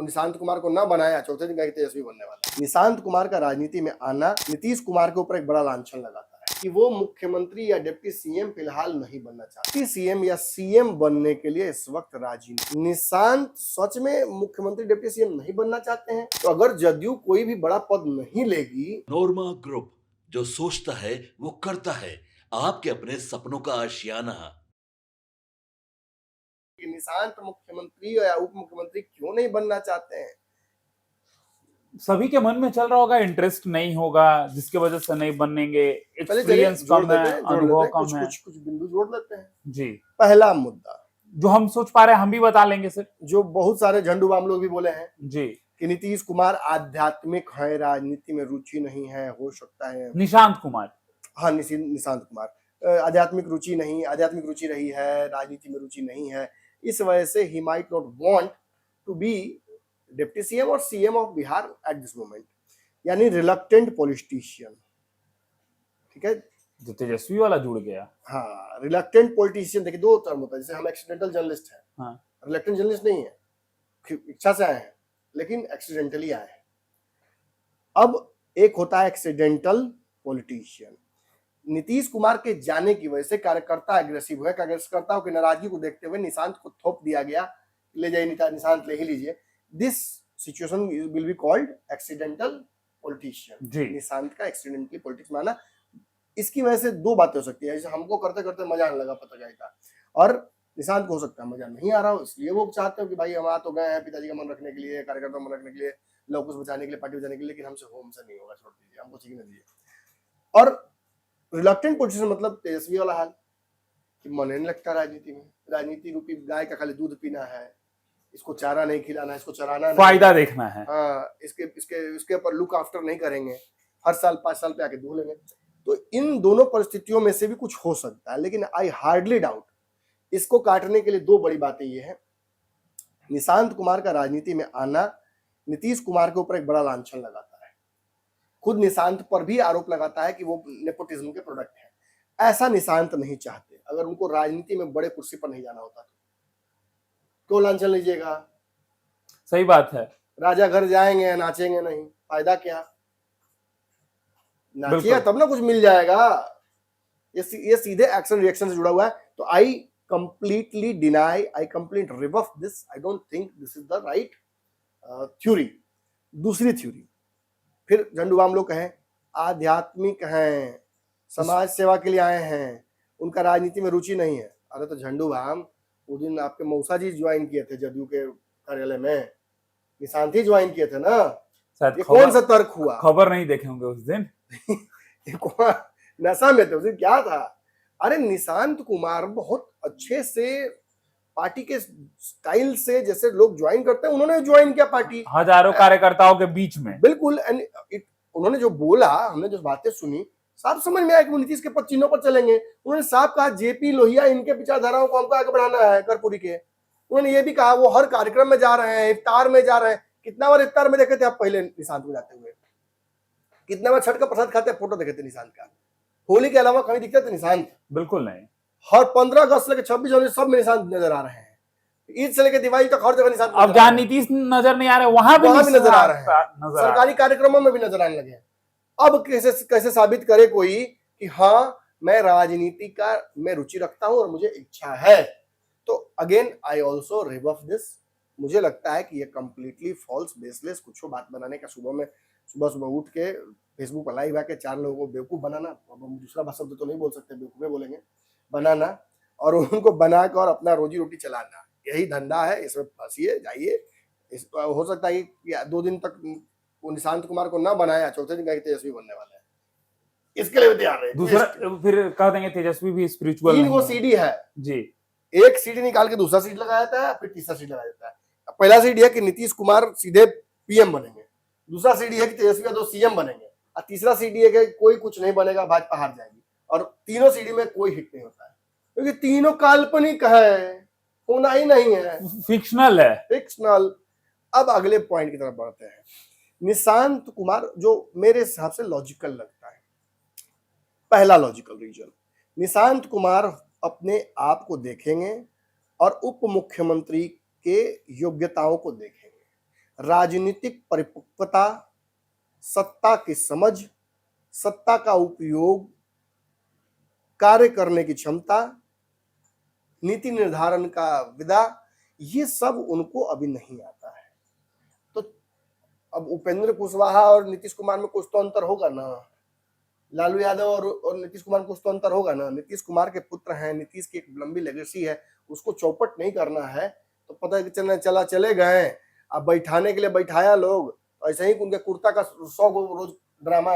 निशांत कुमार को ना बनाया, चौथे दिन कहा तेजस्वी बनने वाला। निशांत कुमार का राजनीति में आना नीतीश कुमार के ऊपर एक बड़ा लांछन लगाता है कि वो मुख्यमंत्री या डिप्टी सीएम फिलहाल नहीं बनना चाहते। सीएम या सीएम बनने के लिए इस वक्त राजी नहीं। निशांत सच में मुख्यमंत्री डिप्टी सीएम नहीं बनना चाहते हैं, तो अगर जदयू कोई भी बड़ा पद नहीं लेगी, नोरमा ग्रुप जो सोचता है वो करता है, आपके अपने सपनों का आशियाना। निशांत मुख्यमंत्री या उप मुख्यमंत्री क्यों नहीं बनना चाहते हैं? सभी के मन में चल रहा होगा इंटरेस्ट नहीं होगा, जिसकी वजह से नहीं बनेंगे, एक्सपीरियंस कम है, अनुभव कम है। कुछ बिंदु जोड़ लेते हैं जी। पहला मुद्दा जो हम सोच पा रहे हैं हम भी बता लेंगे सर, जो बहुत सारे झंडू बाम लोग भी बोले हैं जी कि नीतीश कुमार आध्यात्मिक है, राजनीति में रुचि नहीं है, हो सकता है। निशांत कुमार, हाँ, निशांत कुमार आध्यात्मिक रुचि रही है, राजनीति में रुचि नहीं है, इस वजह से ही might not want to be deputy CM और CM of Bihar at this moment, यानी रिलक्टेंट पॉलिटिशियन। ठीक है, जो तेजस्वी वाला जुड़ गया। हाँ, रिलक्टेंट पॉलिटिशियन। देखिए दो टर्म होता है, जैसे हम एक्सीडेंटल जर्नलिस्ट हैं, हाँ। रिलक्टेंट जर्नलिस्ट नहीं है, इच्छा से आए हैं लेकिन एक्सीडेंटली आए हैं। अब एक होता है एक्सीडेंटल पॉलिटिशियन। नीतीश कुमार के जाने की वजह से कार्यकर्ता एग्रेसिव हुए, कार्यकर्ताओं की नाराजगी को देखते हुए निशांत को थोप दिया गया, ले जाइए निशांत ले ही लीजिए। This situation will be called accidental politician. Nishant का एक्सीडेंटली पॉलिटिक्स में आना, इसकी वजह से दो बातें हो सकती है। जैसे हमको करते करते मजा आने लगा पत्रकारिता, और निशांत को हो सकता है मजा नहीं आ रहा हो, इसलिए वो चाहते हो कि भाई हम आ तो गए हैं पिताजी का मन रखने के लिए, कार्यकर्ता मन रखने के लिए, लोग को बचाने के लिए, पार्टी बचाने के लिए, लेकिन हमसे नहीं होगा, छोड़ दीजिए, हमको सीखने दीजिए। और रिलक्टेंट पोजीशन मतलब तेजस्वी वाला हाल कि मन नहीं लगता राजनीति में, राजनीति रूपी गाय का खाली दूध पीना है, इसको चारा नहीं खिलाना है, इसको चराना, फायदा देखना है। हाँ, इसके ऊपर लुक आफ्टर नहीं करेंगे, हर साल 5 साल पे आके धो लेंगे। तो इन दोनों परिस्थितियों में से भी कुछ हो सकता है, लेकिन आई हार्डली डाउट। इसको काटने के लिए दो बड़ी बातें ये है, निशांत कुमार का राजनीति में आना नीतीश कुमार के ऊपर एक बड़ा लांछन लगाता है। खुद निशांत पर भी आरोप लगाता है कि वो नेपोटिज्म के प्रोडक्ट है। ऐसा निशांत नहीं चाहते। अगर उनको राजनीति में बड़े कुर्सी पर नहीं जाना होता तो लांछन लीजिएगा। सही बात है, राजा घर जाएंगे नाचेंगे नहीं, फायदा क्या? नाचिए तब ना कुछ मिल जाएगा। ये सीधे एक्शन रिएक्शन से जुड़ा हुआ है। तो I completely deny, I complete rebuff this. I don't think this is the right theory. दूसरी थ्योरी, फिर झंडूबाम लोग कहें आध्यात्मिक हैं, समाज सेवा के लिए आए हैं, उनका राजनीति में रुचि नहीं है। अरे तो झंडूबाम, उस दिन आपके मौसा जी ज्वाइन किए थे जदयू के कार्यालय में, निशांत ही ज्वाइन किए थे ना। ये कौन सा तर्क हुआ? खबर नहीं देखे होंगे उस दिन। नशा में थे उस दिन, क्या था? अरे निशांत कुमार बहुत अच्छे से पार्टी के स्टाइल से जैसे लोग ज्वाइन करते हैं, उन्होंने ज्वाइन किया पार्टी हजारों कार्यकर्ताओं के बीच में। बिल्कुल। उन्होंने जो बोला, हमने जो बातें सुनी, साफ समझ में आया कि वो नीतीश के चिन्हों पर चलेंगे। उन्होंने साफ कहा जेपी लोहिया इनके विचारधाराओं को हमको आगे बढ़ाना है, कर्पूरी के। उन्होंने ये भी कहा वो हर कार्यक्रम में जा रहे हैं, इफ्तार में जा रहे हैं। कितना बार इफ्तार में देखे थे आप पहले निशांत को जाते हुए? कितना बार छठ का प्रसाद खाते फोटो देखे थे निशांत का? होली के अलावा कहीं दिखते थे निशांत? बिल्कुल नहीं। हर 15 अगस्त से लेकर 26 जनवरी सब में निशांत नजर आ रहे हैं। ईद से लेकर दिवाली तक हर जगह निशांत। अब जहां नीतीश नजर नहीं आ रहे वहां भी नजर आ रहे हैं, सरकारी कार्यक्रमों में भी नजर आने लगे। अब कैसे साबित करे कोई कि हाँ मैं राजनीति का मैं रुचि रखता हूं और मुझे इच्छा है? तो अगेन आई ऑल्सो रिबफ दिस। मुझे लगता है कि ये कंप्लीटली फॉल्स, बेसलेस, कुछ बात बनाने का। सुबह उठ के फेसबुक पर लाइव आके 4 लोगों को बेवकूफ बनाना, अब हम दूसरा शब्द तो नहीं बोल सकते, बेवकूफे बोलेंगे, बनाना, और उनको बनाकर और अपना रोजी रोटी चलाना, यही धंधा है। इसमें फंसिए जाइए। हो सकता है कि 2 दिन तक वो निशांत कुमार को ना बनाया, चौथे दिन कहीं तेजस्वी बनने वाला है, इसके लिए भी तैयार है। दूसरा फिर कह देंगे तेजस्वी भी स्पिरिचुअल 3 वो सीडी है जी। एक सीडी निकाल के दूसरा सीट लगाया जाता है, फिर तीसरा सीट लगाया जाता है। पहला सीडी है कि नीतीश कुमार सीधे पीएम बनेंगे, दूसरा सीडी है कि तेजस्वी यादव सीएम बनेंगे, और तीसरा सीडी है कि कोई कुछ नहीं बनेगा, भाजपा हार जाएगी। और तीनों सीडी में कोई हिट नहीं होता है, क्योंकि तीनों काल्पनिक है, होना ही नहीं है, फिक्शनल है, फिक्शनल। अब अगले पॉइंट की तरफ बढ़ते हैं। निशांत कुमार जो मेरे हिसाब से लॉजिकल लगता है, पहला लॉजिकल रीजन, निशांत कुमार अपने आप को देखेंगे और उप मुख्यमंत्री के योग्यताओं को देखेंगे। राजनीतिक परिपक्वता, सत्ता की समझ, सत्ता का उपयोग, कार्य करने की क्षमता, नीति निर्धारण का विदा, ये सब उनको अभी नहीं आता है। तो अब उपेंद्र कुशवाहा और नीतीश कुमार में कुछ तो अंतर होगा ना, लालू यादव और नीतीश कुमार में कुछ तो अंतर होगा ना। नीतीश कुमार के पुत्र हैं, नीतीश की एक लंबी लेगेसी है, उसको चौपट नहीं करना है तो पता चला चले गए। अब बैठाने के लिए बैठाया लोग, ऐसे ही उनके कुर्ता का 100 रोज ड्रामा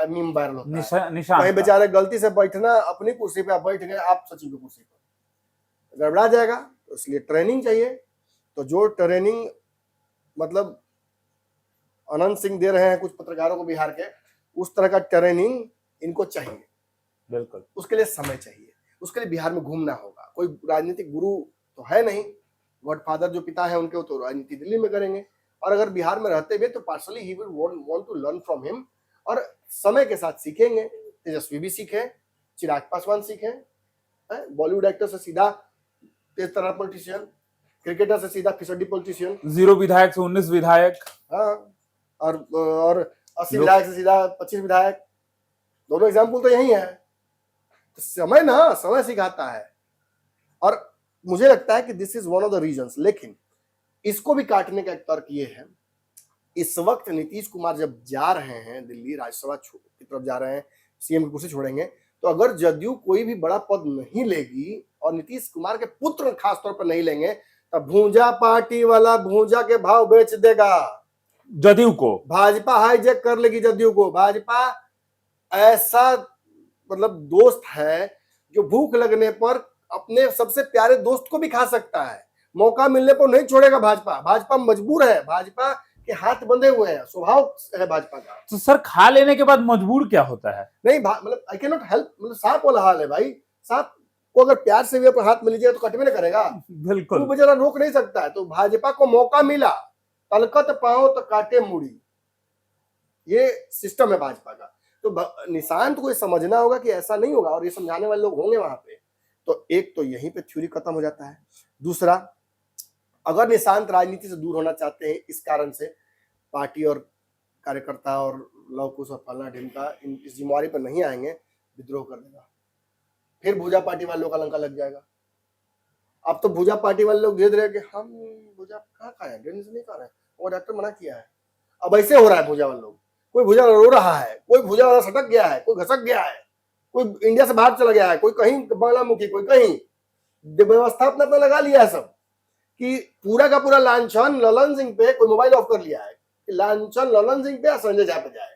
मीम वायरल होता है। निशान कहीं बेचारे गलती से बैठना अपनी कुर्सी पे, आप बैठ गए आप सचिव की कुर्सी पर, गड़बड़ा जाएगा। तो इसलिए ट्रेनिंग चाहिए। तो जो ट्रेनिंग मतलब अनंत सिंह दे रहे हैं कुछ पत्रकारों को बिहार के, उस तरह का ट्रेनिंग इनको चाहिए। बिल्कुल, उसके लिए समय चाहिए, उसके लिए बिहार में घूमना होगा। कोई राजनीतिक गुरु तो है नहीं, गॉडफादर जो पिता है उनके, वो तो राजनीति दिल्ली में करेंगे। और अगर बिहार में रहते हुए तो पार्शली ही will want to learn from him, और समय के साथ सीखेंगे। तेजस्वी भी सीखे, चिराग पासवान सीखे, बॉलीवुड एक्टर से सीधा तेज तरह पॉलिटिशियन, क्रिकेटर से सीधा फिसड्डी पॉलिटिशियन, 0 विधायक से 19 विधायक, हाँ, और 80 विधायक से सीधा 25 विधायक। दोनों एग्जाम्पल तो यही है। तो समय सिखाता है। और मुझे लगता है कि this is one of the reasons. लेकिन इसको भी काटने का एक तर्क ये है, इस वक्त नीतीश कुमार जब जा रहे हैं दिल्ली, राज्यसभा की तरफ जा रहे हैं, सीएम की कुर्सी छोड़ेंगे, तो अगर जदयू कोई भी बड़ा पद नहीं लेगी और नीतीश कुमार के पुत्र खासतौर पर नहीं लेंगे, तब भूंजा पार्टी वाला भूंजा के भाव बेच देगा जदयू को। भाजपा हाईजैक कर लेगी जदयू को। भाजपा ऐसा मतलब दोस्त है जो भूख लगने पर अपने सबसे प्यारे दोस्त को भी खा सकता है, मौका मिलने पर नहीं छोड़ेगा। भाजपा मजबूर है, भाजपा के हाथ बंधे हुए हैं, स्वभाव है भाजपा का। तो सर खा लेने के बाद मजबूर क्या होता है? नहीं मतलब आई कैन नॉट हेल्प, मतलब सांप वाला हाल है भाई। सांप को अगर प्यार से भी अपने हाथ में लीजिएगा तो कटवे ना करेगा, बिल्कुल, वो बेचारा रोक नहीं सकता है। तो भाजपा को मौका मिला, तलकत पाओ तो काटे मुड़ी, ये सिस्टम है भाजपा का। तो निशांत को ये समझना होगा कि ऐसा नहीं होगा, और ये समझाने वाले लोग होंगे वहां पे। तो एक तो यहीं पे थ्योरी खत्म हो जाता है। दूसरा, अगर निशांत राजनीति से दूर होना चाहते हैं इस कारण से, पार्टी और कार्यकर्ता और लवकुश और फलना ढिमका इस जिम्मेवारी पर नहीं आएंगे, विद्रोह कर देगा, फिर भूजा पार्टी वालों का लंका लग जाएगा। अब तो भूजा पार्टी वाले लोग धीरे धीरे कि हम भूजा कहाँ खाए, डेली से नहीं खा रहे, वो डॉक्टर मना किया है। अब ऐसे हो रहा है, भूजा वाले लोग, कोई भूजा रो रहा है, कोई भूजा वाला सटक गया है, कोई घसक गया है, कोई इंडिया से बाहर चला गया है, कोई कहीं बांग्लामुखी, कोई कहीं, व्यवस्था अपना अपना लगा लिया है सब, कि पूरा का पूरा लांछन ललन सिंह पे, कोई मोबाइल ऑफ कर लिया है, लांछन ललन सिंह पे या संजय झा पे जाए।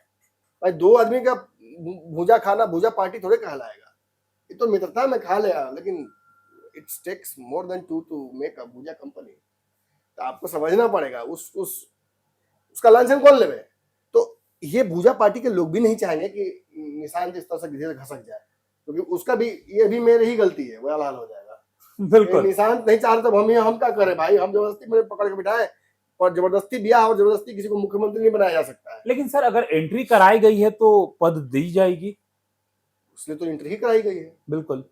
भाई दो आदमी का भूजा खाना भूजा पार्टी थोड़े कहलाएगा। ये तो मित्रता में खा लिया, लेकिन it takes more than two to make a bhuja company. तो आपको समझना पड़ेगा उसका लांछन कौन लेवे। तो ये भूजा पार्टी के लोग भी नहीं चाहेंगे कि निशांत इस तरह से धीरे घसक जाए, क्योंकि उसका भी ये भी मेरी ही गलती है, वह हाल हो जाएगा। बिल्कुल, निशांत नहीं चाह रहे तो हम क्या करें भाई, हम जबरदस्ती में पकड़ के बिठाए, और जबरदस्ती दिया और जबरदस्ती किसी को मुख्यमंत्री नहीं बनाया जा सकता है। लेकिन सर अगर एंट्री कराई गई है तो पद दी जाएगी, इसलिए तो एंट्री ही कराई गई है। बिल्कुल।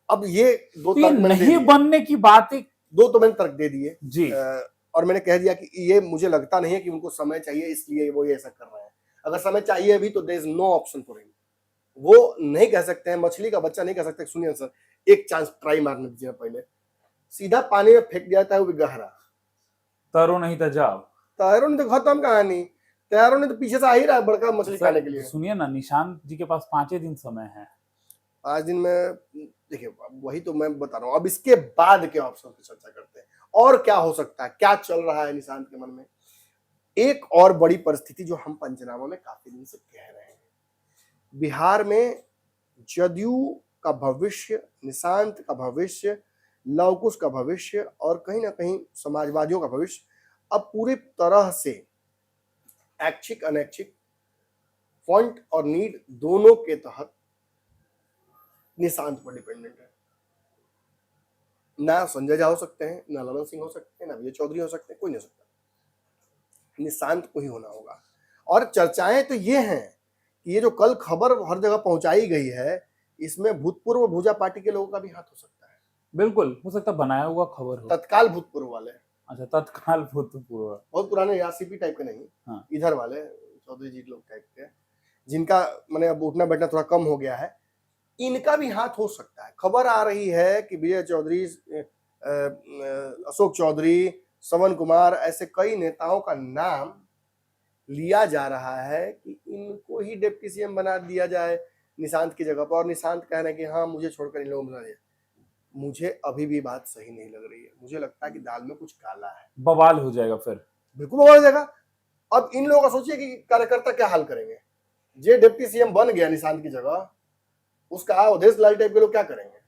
अब ये दो तो ये तर्क मैंने दे नहीं दिए। बनने की बात दो तो मैंने तर्क दे दिए जी, और मैंने कह दिया कि ये मुझे लगता नहीं है कि उनको समय चाहिए इसलिए वो ये ऐसा कर रहे हैं। अगर समय चाहिए अभी तो there is no option for him. वो नहीं कह सकते हैं, मछली का बच्चा नहीं कह सकते सुनिए सर एक चांस ट्राई मारने दीजिए, पहले सीधा पानी में फेंक दिया था वो भी गहरा, तरो नहीं तो जाओ। तैयारों ने तो खत्म कहानी, तैयारों ने तो पीछे से आ ही रहा है बड़का मछली खाने के लिए। सुनिए ना, निशांत जी के पास 5 दिन समय है। 5 दिन में देखिए, वही तो मैं बता रहा हूँ। अब इसके बाद के ऑप्शन की चर्चा करते हैं, और क्या हो सकता है, क्या चल रहा है निशांत के मन में। एक और बड़ी परिस्थिति जो हम पंचनामा में काफी दिन से कह रहे हैं, बिहार में जदयू का भविष्य, निशांत का भविष्य, लवकुश का भविष्य और कहीं ना कहीं समाजवादियों का भविष्य अब पूरी तरह से ऐच्छिक अनैच्छिक, फॉन्ट और नीड दोनों के तहत निशांत पर डिपेंडेंट है। ना संजय झा हो सकते हैं, ना ललन सिंह हो सकते हैं, ना विजय चौधरी हो सकते हैं, कोई नहीं हो सकता, निशांत को ही होना होगा। और चर्चाएं तो ये हैं कि ये जो कल खबर हर जगह पहुंचाई गई है, इसमें भूतपूर्व भूजा पार्टी के लोगों का भी हाथ हो सकता है। बिल्कुल हो सकता है, बनाया हुआ खबर हो, तत्काल भूतपूर्व वाले, अच्छा, तत्काल भूतपूर्व। बहुत पुराने आरसीपी टाइप के नहीं, हाँ। इधर वाले चौधरी जी लोग टाइप के, जिनका मैंने अब उठना बैठना थोड़ा कम हो गया है, इनका भी हाथ हो सकता है। खबर आ रही है कि विजय चौधरी, अशोक चौधरी, श्रवण कुमार, ऐसे कई नेताओं का नाम लिया जा रहा है कि इनको ही डिप्टी सीएम बना दिया जाए निशांत की जगह पर, और निशांत कह रहे हैं कि हाँ मुझे छोड़कर इन लोगों को बना दिया। मुझे अभी भी बात सही नहीं लग रही है, मुझे लगता है कि दाल में कुछ काला है, बवाल हो जाएगा फिर। बिल्कुल बवाल हो जाएगा। अब इन लोगों का सोचिए कि कार्यकर्ता क्या हाल करेंगे। जे डिप्टी सीएम बन गया निशांत की जगह, उसका अवधेश लाल टाइप के लोग क्या करेंगे?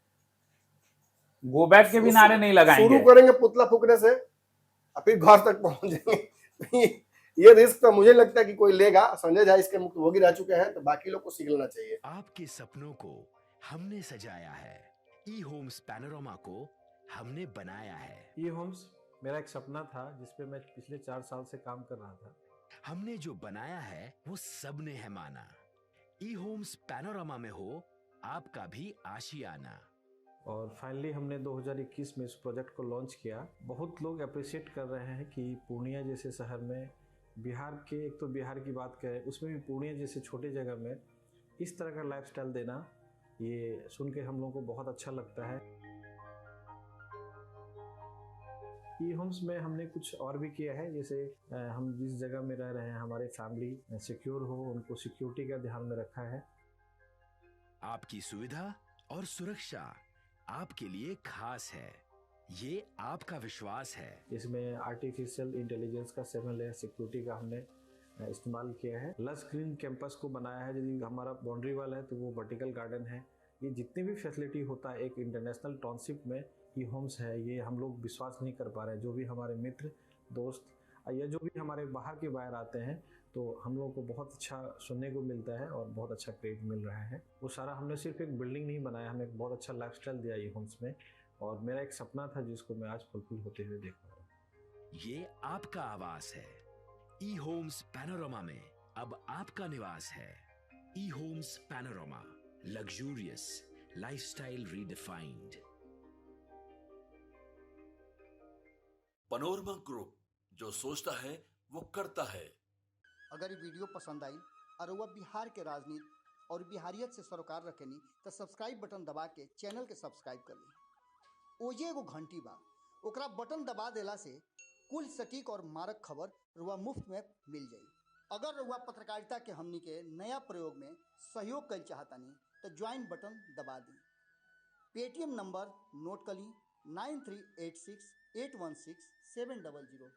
गो बैक के भी नारे नहीं लगाएंगे, शुरू करेंगे पुतला फूकने से और फिर घर तक पहुंच जाएंगे। ये रिस्क तो मुझे लगता है कि कोई लेगा। संजय झा इसके मुक्त भोगी रह चुके हैं, तो बाकी लोग को सीख लेना चाहिए। आपके सपनों को हमने सजाया है, ई होम्स पैनोरमा को हमने बनाया है। ई होम्स मेरा एक सपना था जिसपे मैं पिछले 4 साल से काम कर रहा था। हमने जो बनाया है वो सबने है माना। ई होम्स पैनोरमा में हो आपका भी आशियाना। और फाइनली हमने 2021 में इस प्रोजेक्ट को लॉन्च किया। बहुत लोग अप्रिशिएट कर रहे हैं कि पूर्णिया जैसे शहर में, बिहार के, एक तो बिहार की बात करें उसमें भी पूर्णिया जैसे छोटे जगह में इस तरह का लाइफस्टाइल देना, ये सुन के हम लोगों को बहुत अच्छा लगता है। ई होम्स में हमने कुछ और भी किया है, जैसे हम जिस जगह में रह रहे हैं हमारे फैमिली सिक्योर हो, उनको सिक्योरिटी का ध्यान में रखा है। आपकी सुविधा और सुरक्षा आपके लिए खास है, ये आपका विश्वास है। इसमें आर्टिफिशियल इंटेलिजेंस का 7 लेयर सिक्योरिटी का हमने इस्तेमाल किया है। लस ग्रीन कैंपस को बनाया है। यदि हमारा बाउंड्री वाल है तो वो वर्टिकल गार्डन है। ये जितनी भी फैसिलिटी होता है एक इंटरनेशनल टाउनशिप में ई होम्स है, ये हम लोग विश्वास नहीं कर पा रहे हैं। जो भी हमारे मित्र दोस्त या जो भी हमारे बाहर के बाहर आते हैं तो हम लोगों को बहुत अच्छा सुनने को मिलता है और बहुत अच्छा क्रेडिट मिल रहा है। वो सारा हमने सिर्फ एक बिल्डिंग नहीं बनाया, हमें एक बहुत अच्छा लाइफस्टाइल दिया ई होम्स में, और मेरा एक सपना था जिसको मैं आज फुलफिल होते हुए देख रहा हूँ। ये आपका आवास है। ई होम्स पैनोरमा में अब आपका निवास है। E Homes Panorama, luxurious lifestyle redefined. Panorama group, जो सोचता है वो करता है। अगर ये वीडियो पसंद आई और वह बिहार के राजनीति और बिहारियत से सरोकार रखेनी तो सब्सक्राइब बटन दबा के चैनल के सब्सक्राइब कर ली। ओजे एगो घंटी बा, ओकरा बटन दबा देला से कुल सटीक और मारक खबर रुआ मुफ्त में मिल जाई। अगर रुआ पत्रकारिता के हमनी के नया प्रयोग में सहयोग कर चाहतानी तो ज्वाइन बटन दबा दी। पेटीएम नंबर नोट कर ली 9386 816 700।